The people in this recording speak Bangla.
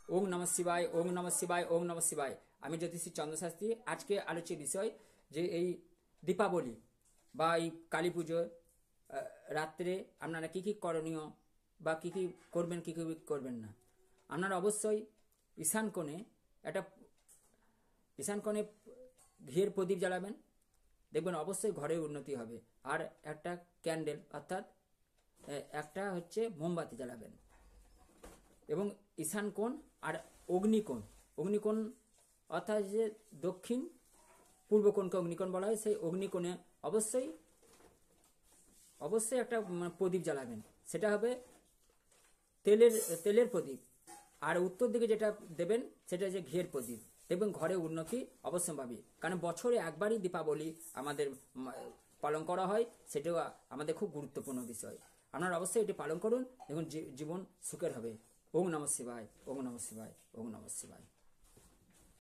ওং নমঃ শিবায়, ওং নমঃ শিবায়, ওং নমঃ শিবায়। আমি জ্যোতিষী চন্দ্রশাস্ত্রী। আজকে আলোচ্য বিষয় যে এই দীপাবলি বা এই কালী পুজো রাত্রে আপনারা কী কী করণীয় বা কী কী করবেন, কী কী করবেন না। আপনারা অবশ্যই ঈশান কোণে ঘিয়ের প্রদীপ জ্বালাবেন, দেখবেন অবশ্যই ঘরের উন্নতি হবে। আর একটা ক্যান্ডেল অর্থাৎ একটা হচ্ছে মোমবাতি জ্বালাবেন। এবং ঈশান কোণ আর অগ্নিকোণ অর্থাৎ যে দক্ষিণ পূর্ব কোণকে অগ্নিকোণ বলা হয়, সেই অগ্নিকোণে অবশ্যই একটা প্রদীপ জ্বালাবেন। সেটা হবে তেলের প্রদীপ। আর উত্তর দিকে যেটা দেবেন সেটা হচ্ছে ঘিয়ের প্রদীপ। দেখবেন ঘরে উন্নতি অবশ্যই পাবে, কারণ বছরে একবারই দীপাবলি আমাদের পালন করা হয়। সেটাও আমাদের খুব গুরুত্বপূর্ণ বিষয়। আপনারা অবশ্যই এটি পালন করুন, দেখুন জীবন সুখের হবে। ওম নমঃ শিবায়, ওম নমঃ শিবায়, ওম নমঃ শিবায়।